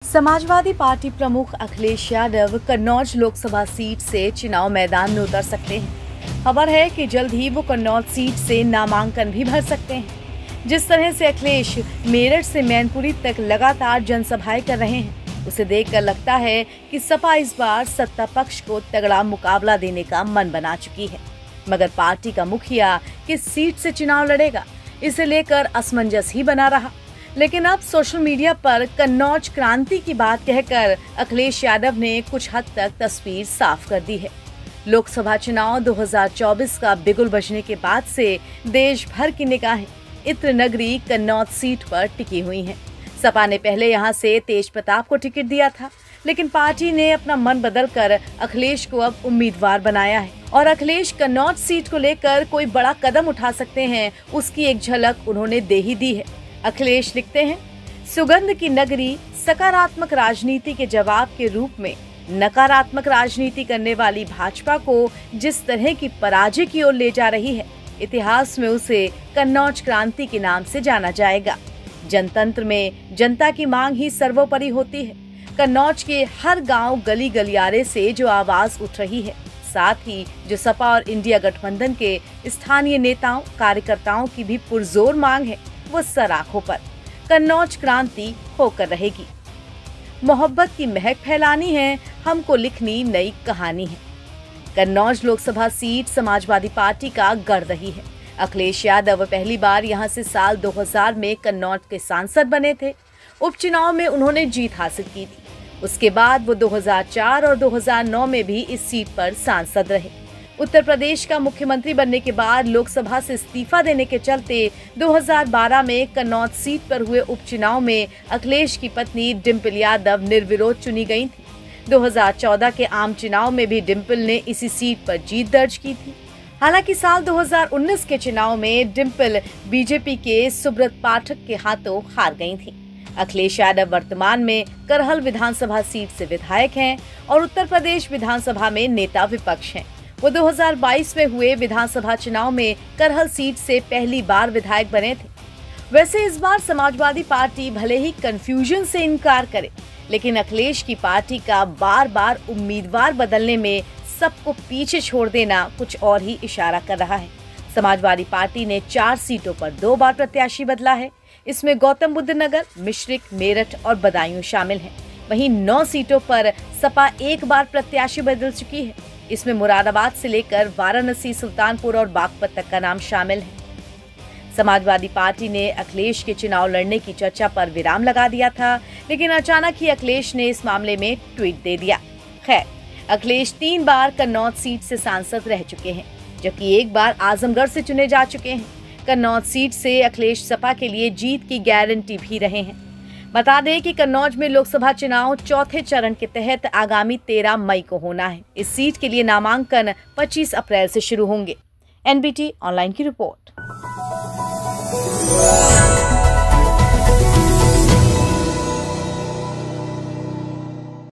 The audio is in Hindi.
समाजवादी पार्टी प्रमुख अखिलेश यादव कन्नौज लोकसभा सीट से चुनाव मैदान में उतर सकते हैं। खबर है कि जल्द ही वो कन्नौज सीट से नामांकन भी भर सकते हैं। जिस तरह से अखिलेश मेरठ से मैनपुरी तक लगातार जनसभाएं कर रहे हैं, उसे देखकर लगता है कि सपा इस बार सत्ता पक्ष को तगड़ा मुकाबला देने का मन बना चुकी है। मगर पार्टी का मुखिया किस सीट से चुनाव लड़ेगा, इसे लेकर असमंजस ही बना रहा। लेकिन अब सोशल मीडिया पर कन्नौज क्रांति की बात कहकर अखिलेश यादव ने कुछ हद तक तस्वीर साफ कर दी है। लोकसभा चुनाव 2024 का बिगुल बजने के बाद से देश भर की निगाहें इत्र नगरी कन्नौज सीट पर टिकी हुई हैं। सपा ने पहले यहां से तेज प्रताप को टिकट दिया था, लेकिन पार्टी ने अपना मन बदलकर अखिलेश को अब उम्मीदवार बनाया है और अखिलेश कन्नौज सीट को लेकर कोई बड़ा कदम उठा सकते हैं, उसकी एक झलक उन्होंने दे ही दी है। अखिलेश लिखते हैं, सुगंध की नगरी सकारात्मक राजनीति के जवाब के रूप में नकारात्मक राजनीति करने वाली भाजपा को जिस तरह की पराजय की ओर ले जा रही है, इतिहास में उसे कन्नौज क्रांति के नाम से जाना जाएगा। जनतंत्र में जनता की मांग ही सर्वोपरि होती है। कन्नौज के हर गांव गली गलियारे से जो आवाज उठ रही है, साथ ही जो सपा और इंडिया गठबंधन के स्थानीय नेताओं कार्यकर्ताओं की भी पुरजोर मांग है, वो सराखों पर कन्नौज क्रांति होकर रहेगी। मोहब्बत की महक फैलानी है, हमको लिखनी नई कहानी है। कन्नौज लोकसभा सीट समाजवादी पार्टी का गढ़ रही है। अखिलेश यादव पहली बार यहां से साल 2000 में कन्नौज के सांसद बने थे। उपचुनाव में उन्होंने जीत हासिल की थी। उसके बाद वो 2004 और 2009 में भी इस सीट पर सांसद रहे। उत्तर प्रदेश का मुख्यमंत्री बनने के बाद लोकसभा से इस्तीफा देने के चलते 2012 में कन्नौज सीट पर हुए उपचुनाव में अखिलेश की पत्नी डिंपल यादव निर्विरोध चुनी गई थी। 2014 के आम चुनाव में भी डिंपल ने इसी सीट पर जीत दर्ज की थी। हालांकि साल 2019 के चुनाव में डिंपल बीजेपी के सुब्रत पाठक के हाथों हार गई थी। अखिलेश यादव वर्तमान में करहल विधानसभा सीट से विधायक हैं और उत्तर प्रदेश विधानसभा में नेता विपक्ष हैं। वो 2022 में हुए विधानसभा चुनाव में करहल सीट से पहली बार विधायक बने थे। वैसे इस बार समाजवादी पार्टी भले ही कंफ्यूजन से इनकार करे, लेकिन अखिलेश की पार्टी का बार बार उम्मीदवार बदलने में सबको पीछे छोड़ देना कुछ और ही इशारा कर रहा है। समाजवादी पार्टी ने 4 सीटों पर 2 बार प्रत्याशी बदला है। इसमें गौतम बुद्ध नगर, मिश्रिक, मेरठ और बदायूं शामिल हैं। वहीं 9 सीटों पर सपा 1 बार प्रत्याशी बदल चुकी है। इसमें मुरादाबाद से लेकर वाराणसी, सुल्तानपुर और बागपत तक का नाम शामिल है। समाजवादी पार्टी ने अखिलेश के चुनाव लड़ने की चर्चा पर विराम लगा दिया था, लेकिन अचानक ही अखिलेश ने इस मामले में ट्वीट दे दिया। खैर, अखिलेश 3 बार कन्नौज सीट से सांसद रह चुके हैं, जबकि 1 बार आजमगढ़ से चुने जा चुके हैं। कन्नौज सीट से अखिलेश सपा के लिए जीत की गारंटी भी रहे हैं। बता दें कि कन्नौज में लोकसभा चुनाव चौथे चरण के तहत आगामी 13 मई को होना है। इस सीट के लिए नामांकन 25 अप्रैल से शुरू होंगे। NBT ऑनलाइन की रिपोर्ट।